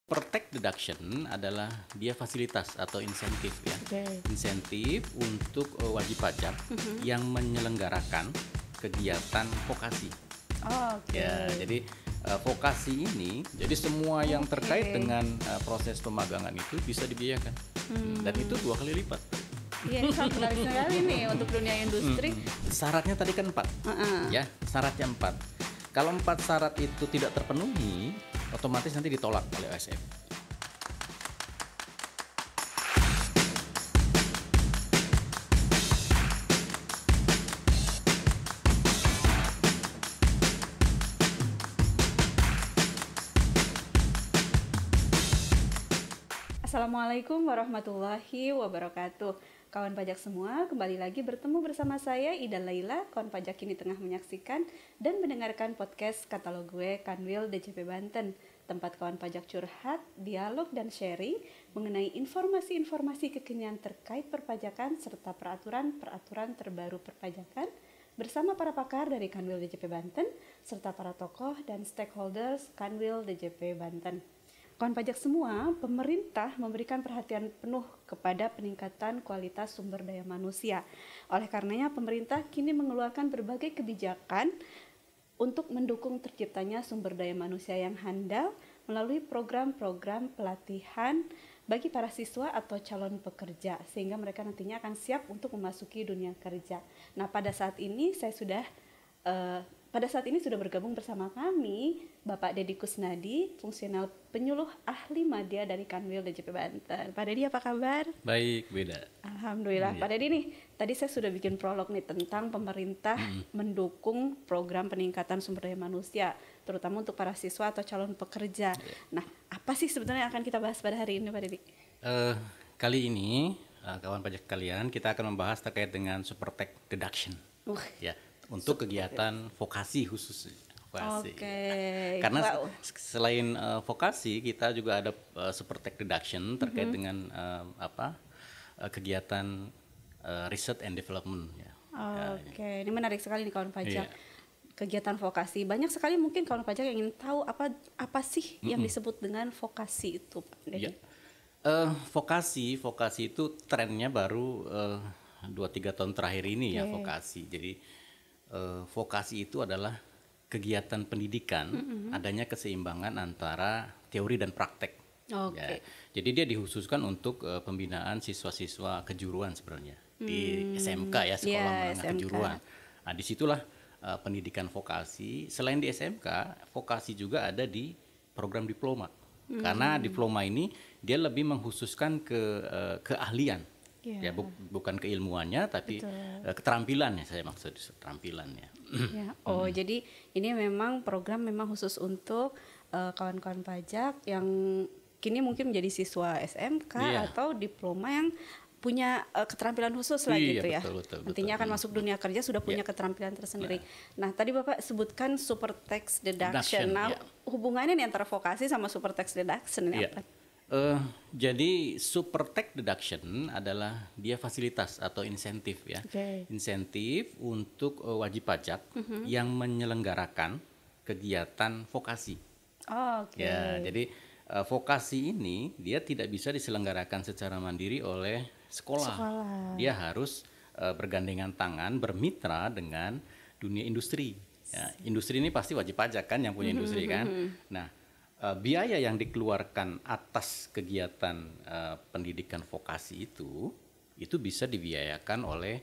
Pertek deduction adalah dia fasilitas atau insentif ya. Insentif untuk wajib pajak yang menyelenggarakan kegiatan vokasi. Ya, jadi vokasi ini, jadi semua yang terkait dengan proses pemagangan itu bisa dibiayakan. Dan itu 2 kali lipat. Iya, ini sangat menarik sekali nih untuk dunia industri. Syaratnya tadi kan 4. Ya, syaratnya 4. Kalau 4 syarat itu tidak terpenuhi, otomatis nanti ditolak oleh OSM. Assalamualaikum warahmatullahi wabarakatuh. Kawan pajak semua, kembali lagi bertemu bersama saya Ida Laila. Kawan pajak kini tengah menyaksikan dan mendengarkan podcast Katalog Gue Kanwil DJP Banten, tempat kawan pajak curhat, dialog dan sharing mengenai informasi-informasi kekinian terkait perpajakan serta peraturan-peraturan terbaru perpajakan bersama para pakar dari Kanwil DJP Banten serta para tokoh dan stakeholders Kanwil DJP Banten. Kawan pajak semua, pemerintah memberikan perhatian penuh kepada peningkatan kualitas sumber daya manusia. Oleh karenanya, pemerintah kini mengeluarkan berbagai kebijakan untuk mendukung terciptanya sumber daya manusia yang handal melalui program-program pelatihan bagi para siswa atau calon pekerja, sehingga mereka nantinya akan siap untuk memasuki dunia kerja. Nah, pada saat ini sudah bergabung bersama kami Bapak Deddy Kusnadi, fungsional penyuluh ahli madya dari Kanwil DJP Banten. Pak Deddy, apa kabar? Baik, beda. Alhamdulillah. Pak Deddy nih, tadi saya sudah bikin prolog nih tentang pemerintah mendukung program peningkatan sumber daya manusia, terutama untuk para siswa atau calon pekerja. Nah, apa sih sebenarnya yang akan kita bahas pada hari ini, Pak Deddy? Kali ini, kawan pajak kalian, kita akan membahas terkait dengan Supertech deduction. Ya, untuk kegiatan vokasi khusus. Karena selain vokasi, kita juga ada Supertech deduction terkait dengan kegiatan research and development. Ini menarik sekali nih kawan pajak. Kegiatan vokasi, banyak sekali mungkin kawan pajak yang ingin tahu apa sih yang disebut dengan vokasi itu, Pak Deddy? Vokasi itu trennya baru 2-3 tahun terakhir ini ya, vokasi. Jadi vokasi itu adalah kegiatan pendidikan, adanya keseimbangan antara teori dan praktek. Ya. Jadi dia dikhususkan untuk pembinaan siswa-siswa kejuruan sebenarnya di SMK ya, sekolah menengah kejuruan. Nah, disitulah pendidikan vokasi. Selain di SMK, vokasi juga ada di program diploma. Karena diploma ini dia lebih mengkhususkan ke keahlian. Ya, bukan keilmuannya tapi keterampilannya, saya maksud keterampilannya. Jadi ini memang program memang khusus untuk kawan-kawan pajak yang kini mungkin menjadi siswa SMK atau diploma yang punya keterampilan khusus lah gitu ya. Nantinya akan masuk dunia kerja sudah punya keterampilan tersendiri. Nah, tadi Bapak sebutkan Supertech deduction. Nah, hubungannya nih antara vokasi sama Supertech deduction ini apa? Jadi Supertech deduction adalah dia fasilitas atau insentif ya. Insentif untuk wajib pajak yang menyelenggarakan kegiatan vokasi. Ya, jadi vokasi ini dia tidak bisa diselenggarakan secara mandiri oleh sekolah. Dia harus bergandengan tangan, bermitra dengan dunia industri. Ya, industri ini pasti wajib pajak kan yang punya industri kan. Nah, biaya yang dikeluarkan atas kegiatan pendidikan vokasi itu bisa dibiayakan oleh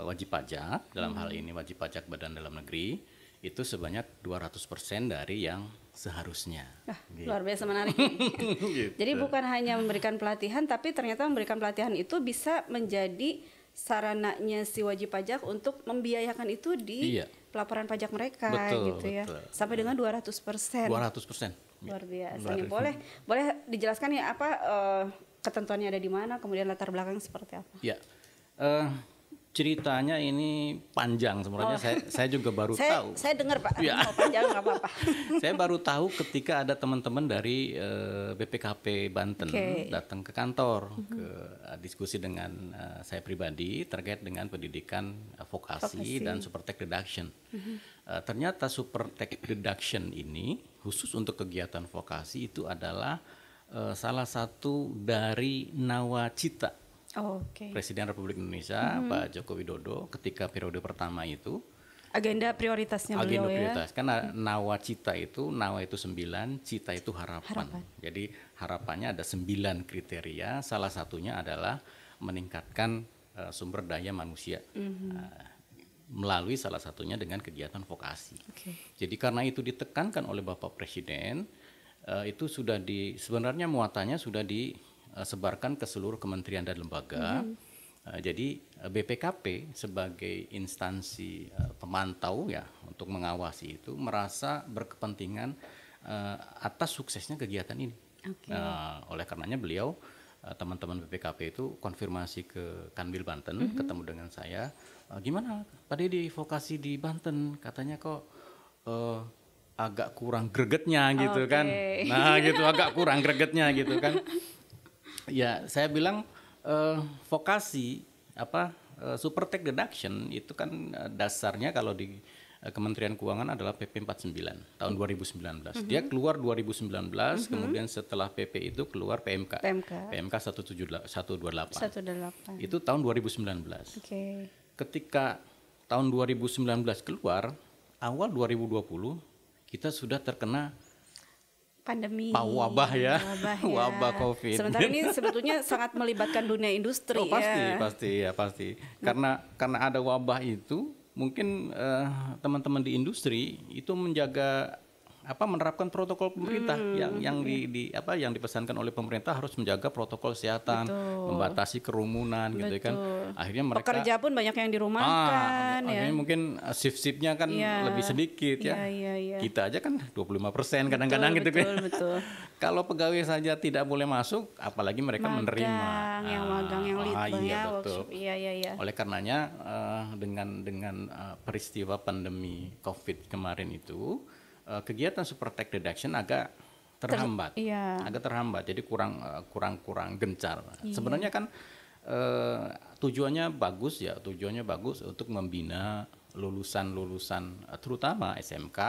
wajib pajak, dalam hal ini wajib pajak Badan Dalam Negeri, itu sebanyak 200% dari yang seharusnya. Gitu. Luar biasa menarik. Gitu. Jadi bukan hanya memberikan pelatihan, tapi ternyata memberikan pelatihan itu bisa menjadi sarananya si wajib pajak untuk membiayakan itu di pelaporan pajak mereka, gitu ya. Sampai dengan 200%. 200%. Luar biasa. Nih, boleh dijelaskan ya apa ketentuannya ada di mana, kemudian latar belakang seperti apa? Ya, ceritanya ini panjang sebenarnya. Saya juga baru tahu. Saya dengar Pak, mau panjang nggak apa-apa. Saya baru tahu ketika ada teman-teman dari BPKP Banten datang ke kantor, diskusi dengan saya pribadi terkait dengan pendidikan vokasi dan Supertech deduction. Ternyata Supertech deduction ini khusus untuk kegiatan vokasi itu adalah salah satu dari nawacita Presiden Republik Indonesia Pak Joko Widodo ketika periode pertama itu. Agenda prioritasnya beliau prioritas. Karena nawacita itu, nawa itu 9, cita itu harapan. Jadi harapannya ada 9 kriteria, salah satunya adalah meningkatkan sumber daya manusia. Melalui salah satunya dengan kegiatan vokasi. Jadi karena itu ditekankan oleh Bapak Presiden, itu sudah sebenarnya muatannya sudah disebarkan ke seluruh kementerian dan lembaga. Jadi BPKP sebagai instansi pemantau ya untuk mengawasi itu merasa berkepentingan atas suksesnya kegiatan ini. Oleh karenanya beliau teman-teman BPKP itu konfirmasi ke Kanwil Banten, ketemu dengan saya, gimana Pak Dedi vokasi di Banten, katanya kok agak kurang gregetnya gitu kan. Nah gitu, agak kurang gregetnya gitu kan. Ya saya bilang vokasi super tech deduction itu kan dasarnya kalau di Kementerian Keuangan adalah PP 49 tahun 2019. Dia keluar 2019, kemudian setelah PP itu keluar PMK 128. Itu tahun 2019. Ketika tahun 2019 keluar, awal 2020 kita sudah terkena pandemi, wabah ya. Wabah COVID. Sementara ini sebetulnya sangat melibatkan dunia industri. Pasti. Karena ada wabah itu, mungkin teman-teman di industri itu menjaga menerapkan protokol pemerintah yang dipesankan oleh pemerintah, harus menjaga protokol kesehatan, membatasi kerumunan gitu kan. Akhirnya mereka pekerja pun banyak yang dirumahkan akhirnya mungkin shift-shiftnya kan lebih sedikit ya. Kita aja kan 25% kadang-kadang gitu kan. Kalau pegawai saja tidak boleh masuk, apalagi mereka menerima magang yang workshop. Oleh karenanya dengan peristiwa pandemi COVID kemarin itu, kegiatan super tech deduction agak terhambat, jadi kurang gencar. Sebenarnya kan tujuannya bagus untuk membina lulusan terutama SMK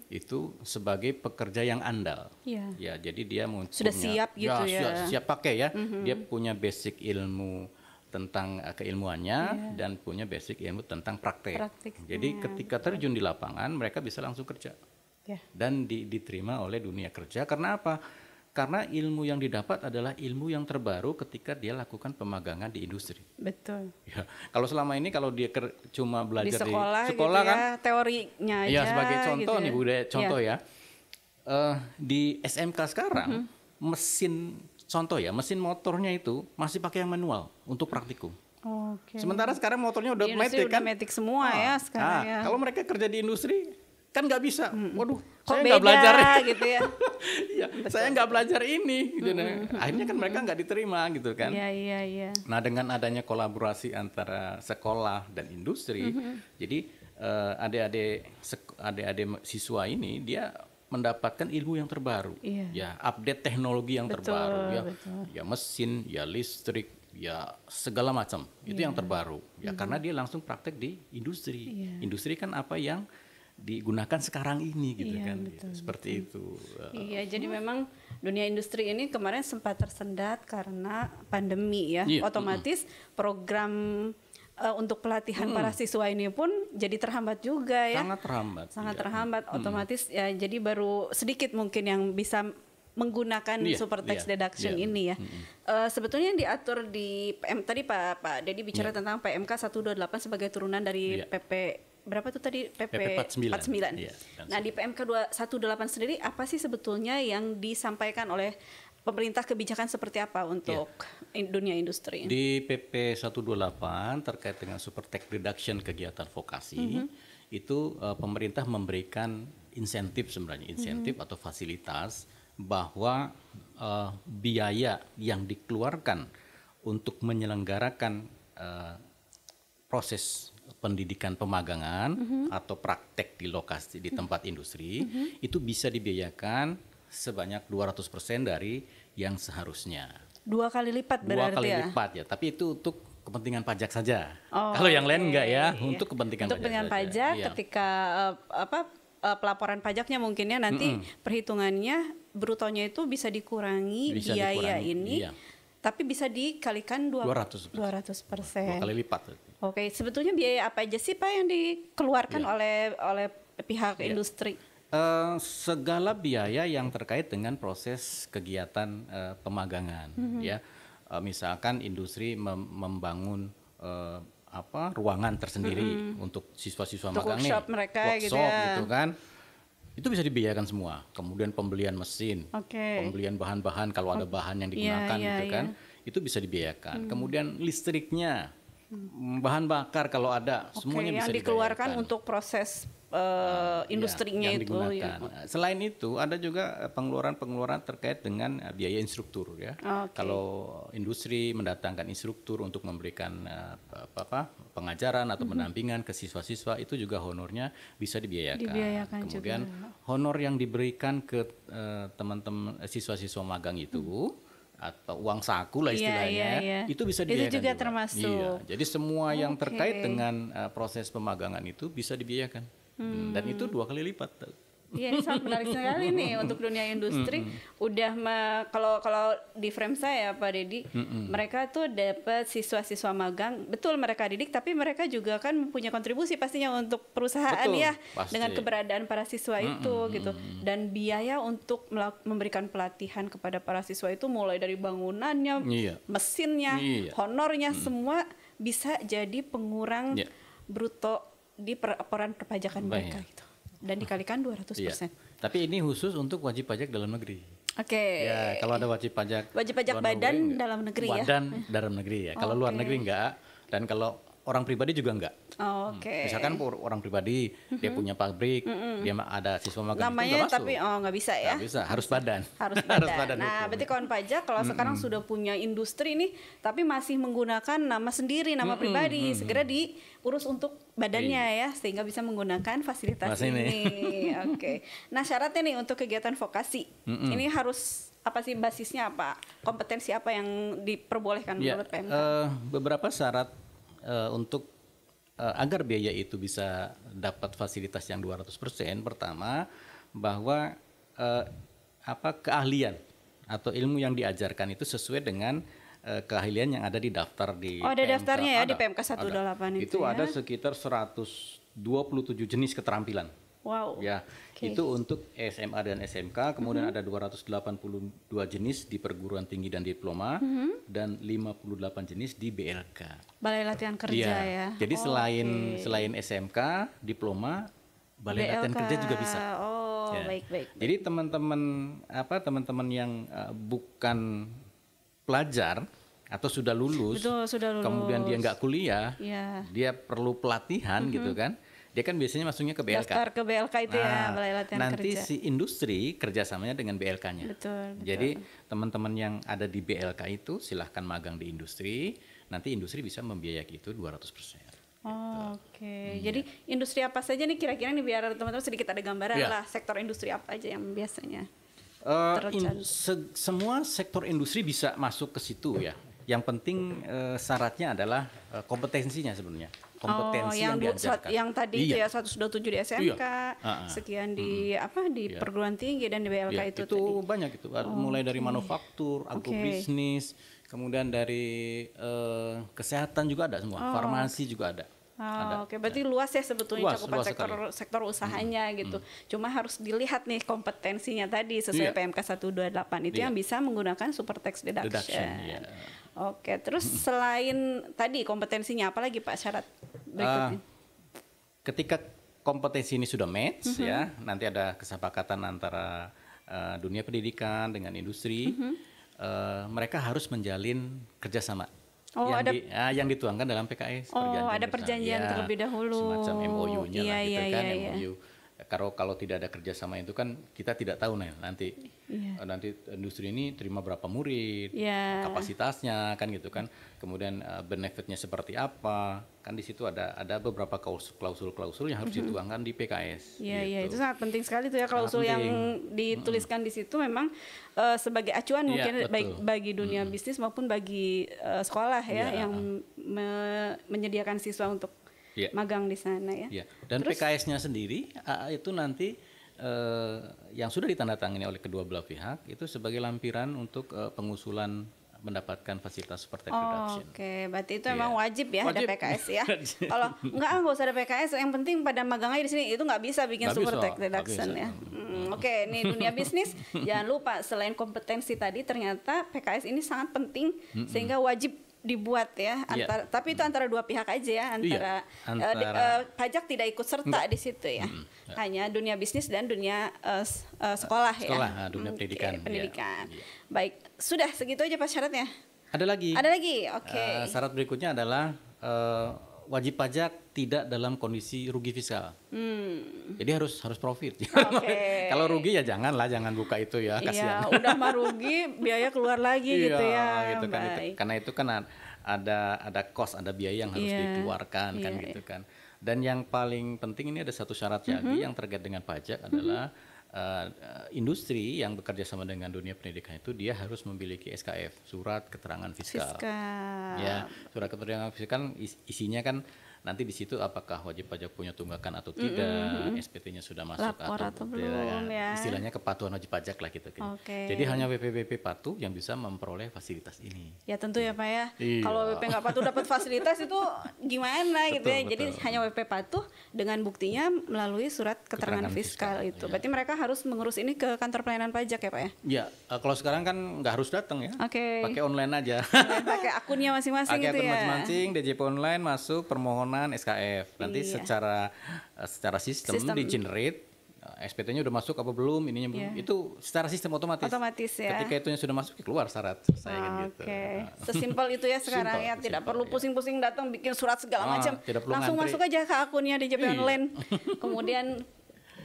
itu sebagai pekerja yang andal. Ya, jadi dia sudah siap gitu siap pakai ya. Dia punya basic ilmu tentang keilmuannya dan punya basic ilmu tentang praktek. Jadi ketika terjun di lapangan mereka bisa langsung kerja dan diterima oleh dunia kerja. Karena apa? Karena ilmu yang didapat adalah ilmu yang terbaru ketika dia lakukan pemagangan di industri. Betul. Ya, kalau selama ini kalau dia cuma belajar di sekolah gitu kan, teorinya aja. Ya sebagai contoh gitu nih Bu, contoh ya. Di SMK sekarang mesin motornya itu masih pakai yang manual untuk praktikum. Sementara sekarang motornya udah matic kan? Matic semua ya sekarang. Kalau mereka kerja di industri kan nggak bisa. Waduh, saya nggak belajar gitu ya. Ya, saya nggak belajar ini. Gitu. Akhirnya kan mereka nggak diterima gitu kan. Iya. Nah dengan adanya kolaborasi antara sekolah dan industri, jadi adik-adik siswa ini dia mendapatkan ilmu yang terbaru, ya update teknologi yang terbaru, ya mesin, ya listrik, ya segala macam itu yang terbaru, ya karena dia langsung praktek di industri. Industri kan apa yang digunakan sekarang ini gitu kan, gitu. Seperti itu. Iya, jadi memang dunia industri ini kemarin sempat tersendat karena pandemi ya. Otomatis program untuk pelatihan para siswa ini pun jadi terhambat juga ya. Sangat terhambat. Otomatis ya, jadi baru sedikit mungkin yang bisa menggunakan super tax deduction ini ya. Sebetulnya yang diatur di tadi Pak Dedi bicara tentang PMK 128 sebagai turunan dari PP berapa tuh tadi PP 49. Nah, di PMK 128 sendiri apa sih sebetulnya yang disampaikan oleh pemerintah, kebijakan seperti apa untuk dunia industri? Di PP 128 terkait dengan super tax deduction kegiatan vokasi, itu pemerintah memberikan insentif atau fasilitas bahwa biaya yang dikeluarkan untuk menyelenggarakan proses pendidikan pemagangan atau praktek di lokasi di tempat industri itu bisa dibiayakan sebanyak 200% dari yang seharusnya. 2 kali lipat berarti 2 kali lipat ya, tapi itu untuk kepentingan pajak saja. Kalau yang lain enggak ya, untuk kepentingan pajak ketika pelaporan pajaknya mungkin ya nanti perhitungannya brutonya itu bisa dikurangi biaya ini, tapi bisa dikalikan 200%. 2 kali lipat. Oke, sebetulnya biaya apa aja sih Pak yang dikeluarkan oleh pihak industri? Segala biaya yang terkait dengan proses kegiatan pemagangan, ya. Misalkan industri membangun ruangan tersendiri untuk siswa-siswa magang nih, workshop gitu kan. Itu bisa dibiayakan semua. Kemudian pembelian mesin, pembelian bahan-bahan kalau ada bahan yang digunakan gitu kan, itu bisa dibiayakan. Kemudian listriknya, bahan bakar kalau ada, semuanya bisa dikeluarkan untuk proses industrinya yang itu. Digunakan. Selain itu ada juga pengeluaran terkait dengan biaya instruktur ya. Kalau industri mendatangkan instruktur untuk memberikan pengajaran atau pendampingan ke siswa-siswa, itu juga honornya bisa dibiayakan. Kemudian juga honor yang diberikan ke teman-teman siswa-siswa magang itu atau uang saku lah istilahnya, itu bisa dibiayakan. Itu juga termasuk. Jadi semua yang terkait dengan proses pemagangan itu bisa dibiayakan. Dan itu 2 kali lipat. Iya, ini sangat menarik sekali nih untuk dunia industri. Kalau di frame saya Pak Dedi, mereka tuh dapat siswa-siswa magang, betul mereka didik, tapi mereka juga kan mempunyai kontribusi pastinya untuk perusahaan, pasti. Dengan keberadaan para siswa itu gitu. Dan biaya untuk memberikan pelatihan kepada para siswa itu mulai dari bangunannya, mesinnya, honornya, semua bisa jadi pengurang bruto di laporan perpajakan mereka gitu. Dan dikalikan 200%. Tapi ini khusus untuk wajib pajak dalam negeri. Ya, kalau ada wajib pajak badan dalam negeri ya. Badan dalam negeri ya. Kalau luar negeri enggak, dan kalau orang pribadi juga enggak. Misalkan orang pribadi dia punya pabrik, dia ada siswa magang namanya, itu tapi nggak bisa ya. Nggak bisa, harus badan. Harus badan. Nah, berarti kawan pajak kalau sekarang sudah punya industri nih, tapi masih menggunakan nama sendiri, nama pribadi, segera diurus untuk badannya ya, sehingga bisa menggunakan fasilitas ini. Nah, syaratnya nih untuk kegiatan vokasi, ini harus apa sih, basisnya apa? Kompetensi apa yang diperbolehkan menurut PMK? Beberapa syarat untuk agar biaya itu bisa dapat fasilitas yang 200%, pertama bahwa keahlian atau ilmu yang diajarkan itu sesuai dengan keahlian yang ada di daftar di ada PMK. Daftarnya ya, di PMK 128 itu ada sekitar 127 jenis keterampilan. Wow. Ya, itu untuk SMA dan SMK, kemudian ada 282 jenis di perguruan tinggi dan diploma, dan 58 jenis di BLK. Balai Latihan Kerja ya. Jadi selain SMK, diploma, Balai Latihan Kerja juga bisa. Baik. Jadi teman-teman yang bukan pelajar atau sudah lulus, kemudian dia nggak kuliah, dia perlu pelatihan gitu kan. Dia kan biasanya masuknya ke BLK. Daftar ke BLK itu ya, Balai Latihan Kerja. Nanti si industri kerjasamanya dengan BLK-nya. Betul. Jadi teman-teman yang ada di BLK itu silahkan magang di industri. Nanti industri bisa membiayai itu 200%. Jadi industri apa saja nih kira-kira nih, biar teman-teman sedikit ada gambaran lah, sektor industri apa aja yang biasanya semua sektor industri bisa masuk ke situ ya. Yang penting syaratnya adalah kompetensinya sebenarnya. Kompetensi yang diajarkan. Yang tadi itu ya 127 di SMK, sekian di perguruan tinggi dan di BLK itu tadi. Banyak itu. Mulai dari manufaktur, agrobisnis, kemudian dari kesehatan juga ada semua, farmasi juga ada. Berarti luas ya sebetulnya cakupan sektor usahanya gitu. Cuma harus dilihat nih kompetensinya tadi sesuai PMK 128 itu yang bisa menggunakan super tax deduction. Terus selain tadi kompetensinya, apa lagi Pak syarat berikutnya? Ketika kompetensi ini sudah match ya, nanti ada kesepakatan antara dunia pendidikan dengan industri, mereka harus menjalin kerjasama. Yang dituangkan dalam PKS. Ada perjanjian terlebih dahulu. Semacam MOU-nya lah gitu kan, MOU. Kalau tidak ada kerjasama itu kan kita tidak tahu nanti industri ini terima berapa murid, kapasitasnya kan gitu kan, kemudian benefitnya seperti apa, kan di situ ada beberapa klausul-klausul yang harus dituangkan di PKS. Itu sangat penting sekali tuh ya, klausul yang dituliskan di situ memang sebagai acuan mungkin baik bagi dunia bisnis maupun bagi sekolah yang menyediakan siswa untuk magang di sana ya. Dan PKS-nya sendiri itu nanti yang sudah ditandatangani oleh kedua belah pihak itu sebagai lampiran untuk pengusulan mendapatkan fasilitas super tax reduction. Oke, berarti itu memang wajib ya ada PKS ya. Kalau nggak usah ada PKS, yang penting pada magang aja di sini, itu nggak bisa bikin super tax reduction ya. Oke, ini dunia bisnis jangan lupa selain kompetensi tadi ternyata PKS ini sangat penting sehingga wajib dibuat ya. Tapi itu antara dua pihak aja ya, antara pajak tidak ikut serta di situ ya. Hanya dunia bisnis dan dunia sekolah ya. Dunia pendidikan. Baik, sudah segitu aja Pak syaratnya? Ada lagi, oke. Syarat berikutnya adalah wajib pajak tidak dalam kondisi rugi fiskal. Jadi harus profit. Kalau rugi ya jangan buka itu ya, kasihan. Iya, udah mah rugi, biaya keluar lagi gitu ya. Gitu kan, karena itu kan ada cost, ada biaya yang harus dikeluarkan kan gitu kan. Dan yang paling penting ini ada satu syarat lagi yang terkait dengan pajak adalah industri yang bekerja sama dengan dunia pendidikan itu dia harus memiliki SKF, surat keterangan fiskal. Ya, surat keterangan fiskal kan isinya kan nanti di situ apakah wajib pajak punya tunggakan atau tidak, SPT-nya sudah masuk atau belum ya. Istilahnya kepatuhan wajib pajak lah gitu. Jadi hanya WP patuh yang bisa memperoleh fasilitas ini. Ya tentu ya Pak ya. Kalau WP nggak patuh dapat fasilitas itu gimana gitu ya. Jadi hanya WP patuh dengan buktinya melalui surat keterangan fiskal itu. Berarti mereka harus mengurus ini ke kantor pelayanan pajak ya Pak ya? Ya, kalau sekarang kan nggak harus datang ya. Pakai online aja. Pakai akunnya masing-masing gitu ya. Pakai akun masing-masing, DJP online masuk permohonan SKF. Nanti secara sistem di-generate SPT-nya udah masuk apa belum, ininya belum. Itu secara sistem otomatis ya. Ketika itunya sudah masuk keluar syarat selesai kan gitu. Sesimpel itu ya sekarang ya, tidak perlu pusing-pusing datang bikin surat segala macam. Langsung masuk aja ke akunnya DJP online. Kemudian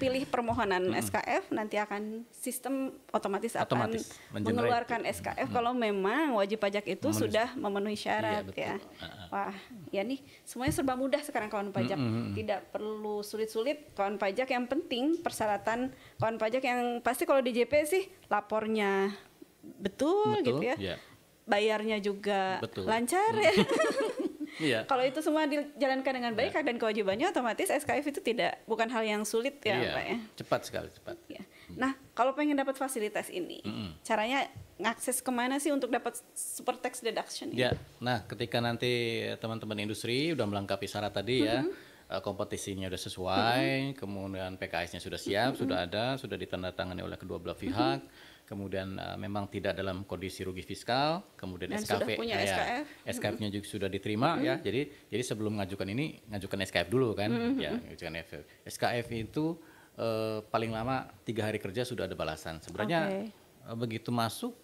pilih permohonan SKF, nanti akan sistem otomatis akan mengeluarkan SKF kalau memang wajib pajak itu sudah memenuhi syarat ya. Wah, ya nih semuanya serba mudah sekarang kawan pajak. Tidak perlu sulit-sulit kawan pajak, yang penting persyaratan kawan pajak yang pasti kalau DJP sih lapornya betul gitu ya. Bayarnya juga lancar ya. Kalau itu semua dijalankan dengan baik dan kewajibannya, otomatis SKF itu bukan hal yang sulit ya Pak ya. Cepat sekali. Ya. Nah, kalau pengen dapat fasilitas ini, caranya ngakses kemana sih untuk dapat super tax deduction ini? Ya, nah ketika nanti teman-teman industri udah melengkapi syarat tadi ya, kompetisinya udah sesuai, kemudian PKS-nya sudah siap, sudah ditandatangani oleh kedua belah pihak. Kemudian memang tidak dalam kondisi rugi fiskal, kemudian SKF-nya juga sudah diterima ya. Jadi sebelum ngajukan SKF dulu kan, ngajukan SKF itu paling lama 3 hari kerja sudah ada balasan. Sebenarnya begitu masuk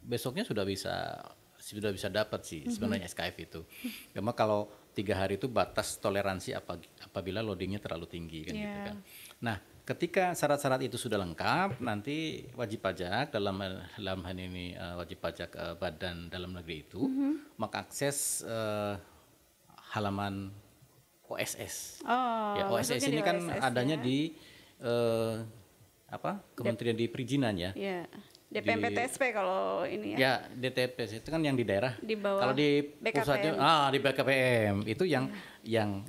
besoknya sudah bisa dapat sih sebenarnya SKF itu. Cuma kalau 3 hari itu batas toleransi apabila loadingnya terlalu tinggi kan gitu kan. Nah, ketika syarat-syarat itu sudah lengkap, nanti wajib pajak dalam hal ini wajib pajak badan dalam negeri itu mengakses halaman OSS. OSS ini kan adanya di Kementerian di Perizinan ya. DPMPTSP kalau ini ya. Ya, DTPS itu kan yang di daerah. Di bawah kalau di pusatnya BKPM. Di BKPM itu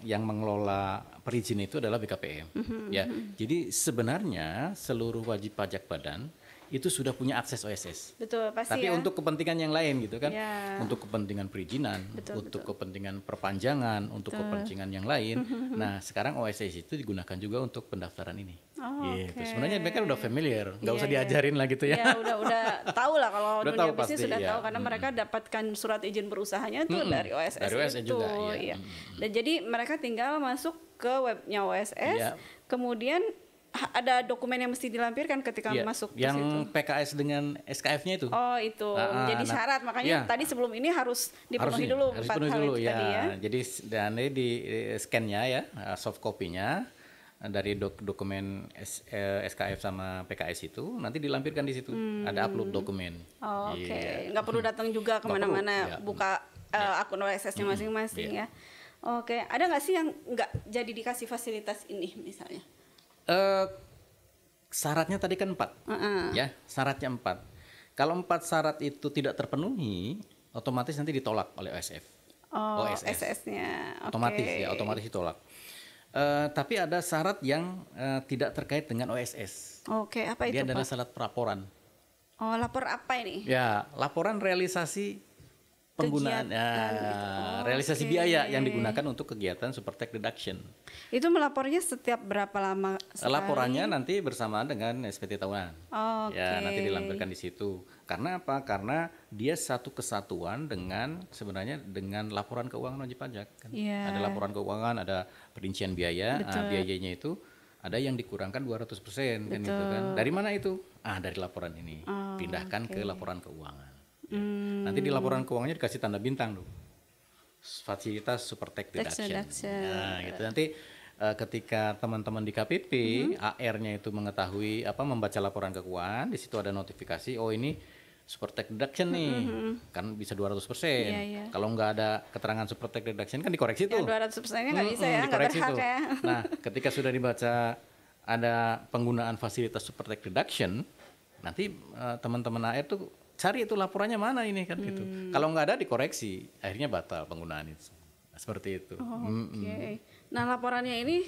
yang mengelola perizinan itu adalah BKPM. Ya. Jadi sebenarnya seluruh wajib pajak badan itu sudah punya akses OSS. Betul, pasti. Tapi untuk kepentingan yang lain gitu kan. Untuk kepentingan perizinan, untuk kepentingan perpanjangan, untuk kepentingan yang lain. Nah, sekarang OSS itu digunakan juga untuk pendaftaran ini. Gitu. Sebenarnya mereka udah familiar, nggak usah diajarin lah gitu ya. Udah tahu lah kalau dunia bisnis sudah tahu karena mereka dapatkan surat izin berusahanya tuh dari OSS. Dari OSS itu. juga. Dan jadi mereka tinggal masuk ke webnya OSS, kemudian ada dokumen yang mesti dilampirkan ketika masuk ke yang situ. PKS dengan SKF-nya itu. Itu jadi syarat, makanya tadi sebelum ini harus dipenuhi dulu 4 hal itu tadi ya. Jadi dan di scan-nya ya, soft copy-nya dari dokumen SKF sama PKS itu nanti dilampirkan di situ. Ada upload dokumen. Nggak perlu datang juga kemana-mana buka akun OSS-nya masing-masing ya. Ada nggak sih yang nggak jadi dikasih fasilitas ini misalnya? Syaratnya tadi kan 4 ya, syaratnya 4. Kalau 4 syarat itu tidak terpenuhi, otomatis nanti ditolak oleh OSF. OSS-nya. Otomatis ditolak. Tapi ada syarat yang tidak terkait dengan OSS. Oke, apa itu Dia adalah Pak? syarat pelaporan. Oh, lapor apa ini? Ya, laporan realisasi penggunaan realisasi Oke. biaya yang digunakan untuk kegiatan super tax deduction. Itu melapornya setiap berapa lama sekali? Laporannya nanti bersamaan dengan SPT tahunan. Oke. Ya, nanti dilampirkan di situ. Karena apa? Karena dia satu kesatuan dengan sebenarnya dengan laporan keuangan wajib pajak kan. Iya. Ada laporan keuangan, ada perincian biaya. Biayanya itu ada yang dikurangkan 200% kan gitu kan. Dari mana itu? Dari laporan ini. Pindahkan ke laporan keuangan. Ya. Nanti di laporan keuangannya dikasih tanda bintang tuh. Fasilitas super tax deduction. Nah, gitu. Nanti ketika teman-teman di KPP AR-nya itu mengetahui membaca laporan keuangan, di situ ada notifikasi, oh ini super tax deduction nih, kan bisa 200%. Kalau nggak ada keterangan super tax deduction kan dikoreksi tuh. 200%-nya nggak bisa ya, nggak berhak ya. Nah, ketika sudah dibaca ada penggunaan fasilitas super tax deduction, nanti teman-teman AR tuh cari itu laporannya mana ini kan gitu. Kalau nggak ada dikoreksi, akhirnya batal penggunaan itu. Seperti itu. Oke. Nah, laporannya ini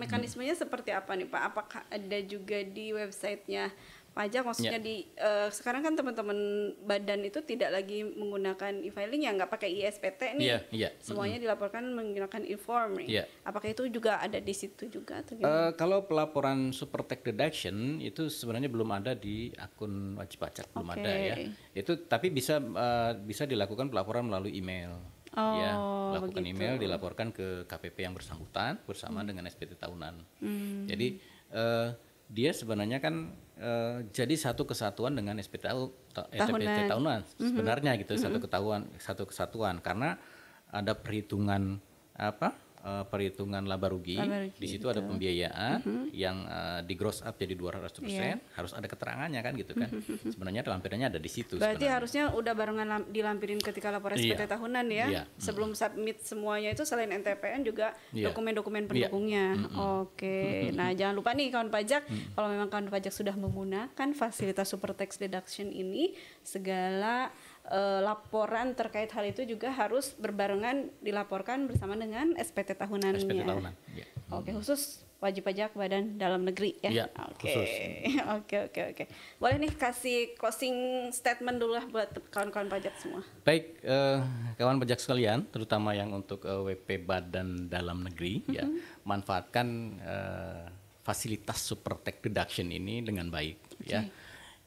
mekanismenya seperti apa nih Pak? Apakah ada juga di websitenya pajak? Maksudnya di sekarang kan teman-teman badan itu tidak lagi menggunakan e-filing ya, nggak pakai ISPT nih. Semuanya dilaporkan menggunakan e-form nih. Apakah itu juga ada di situ juga? Atau kalau pelaporan super tax deduction itu sebenarnya belum ada di akun wajib pajak, belum ada ya. Itu tapi bisa dilakukan pelaporan melalui email. Lakukan email, dilaporkan ke KPP yang bersangkutan bersama dengan SPT tahunan. Jadi dia sebenarnya kan jadi satu kesatuan dengan SPT tahunan sebenarnya gitu, satu kesatuan karena ada perhitungan perhitungan laba rugi. Di situ ada pembiayaan yang di gross up jadi 200%, harus ada keterangannya kan gitu kan. Sebenarnya lampirannya ada di situ. Berarti harusnya udah barengan dilampirin ketika laporan SPT tahunan ya. Sebelum submit semuanya itu selain NTPN juga dokumen-dokumen pendukungnya. Oke. Nah, jangan lupa nih kawan pajak, kalau memang kawan pajak sudah menggunakan fasilitas super tax deduction ini, segala laporan terkait hal itu juga harus berbarengan dilaporkan bersama dengan SPT tahunannya. SPT tahunan. Oke, khusus wajib pajak badan dalam negeri ya. Oke. Boleh nih kasih closing statement dulu lah buat kawan-kawan pajak semua. Baik, kawan pajak sekalian, terutama yang untuk WP badan dalam negeri ya, manfaatkan fasilitas super tax deduction ini dengan baik ya.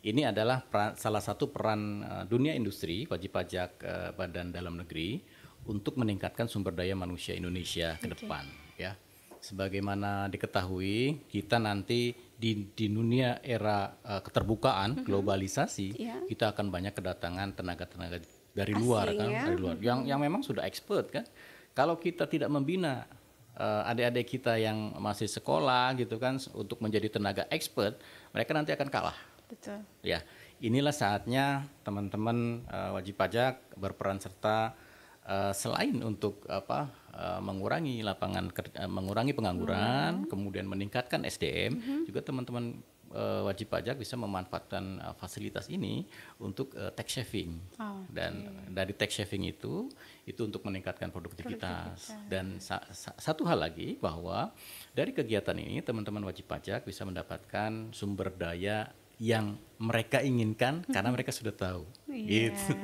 Ini adalah salah satu peran dunia industri wajib pajak badan dalam negeri untuk meningkatkan sumber daya manusia Indonesia ke depan ya. Sebagaimana diketahui, kita nanti di dunia era keterbukaan, globalisasi, kita akan banyak kedatangan tenaga-tenaga dari luar kan, dari luar yang memang sudah expert kan. Kalau kita tidak membina adik-adik kita yang masih sekolah gitu kan untuk menjadi tenaga expert, mereka nanti akan kalah. Betul. Ya, inilah saatnya teman-teman wajib pajak berperan serta selain untuk mengurangi mengurangi pengangguran, kemudian meningkatkan SDM, juga teman-teman wajib pajak bisa memanfaatkan fasilitas ini untuk tax saving. Dan dari tax saving itu untuk meningkatkan produktivitas. Dan satu hal lagi bahwa dari kegiatan ini teman-teman wajib pajak bisa mendapatkan sumber daya yang mereka inginkan karena mereka sudah tahu. Gitu.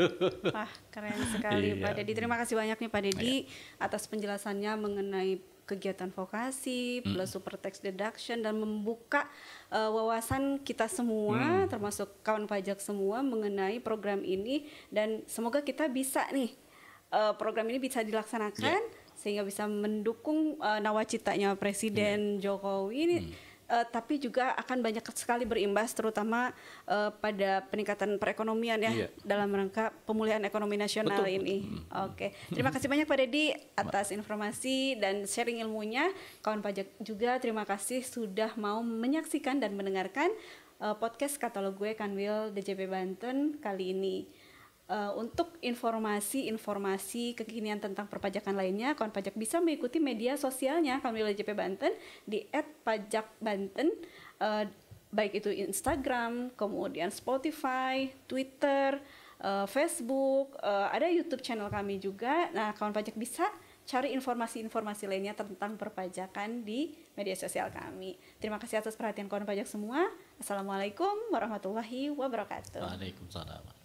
Wah, keren sekali Pak Dedi. Terima kasih banyak nih Pak Dedi atas penjelasannya mengenai kegiatan vokasi plus super tax deduction dan membuka wawasan kita semua termasuk kawan pajak semua mengenai program ini, dan semoga kita bisa nih program ini bisa dilaksanakan sehingga bisa mendukung nawacitanya Presiden Jokowi ini. Tapi juga akan banyak sekali berimbas terutama pada peningkatan perekonomian ya dalam rangka pemulihan ekonomi nasional ini. Oke. Terima kasih banyak Pak Dedi atas informasi dan sharing ilmunya. Kawan pajak juga terima kasih sudah mau menyaksikan dan mendengarkan podcast Katalog Gue Kanwil DJP Banten kali ini. Untuk informasi kekinian tentang perpajakan lainnya, kawan pajak bisa mengikuti media sosialnya Kanwil DJP Banten di @pajakbanten, baik itu Instagram, kemudian Spotify, Twitter, Facebook, ada YouTube channel kami juga. Nah, kawan pajak bisa cari informasi-informasi lainnya tentang perpajakan di media sosial kami. Terima kasih atas perhatian kawan pajak semua. Assalamualaikum warahmatullahi wabarakatuh. Waalaikumsalam.